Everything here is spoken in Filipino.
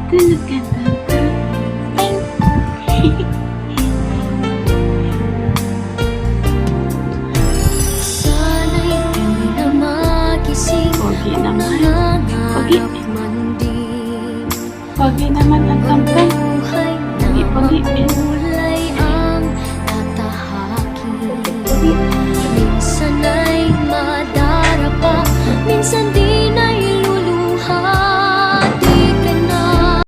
Tulog ka na. Sana'y di na magising. Pogi naman. Pogi. Nangarap man din. Pogi naman ang kampan. Buhay na Pogi, pogi.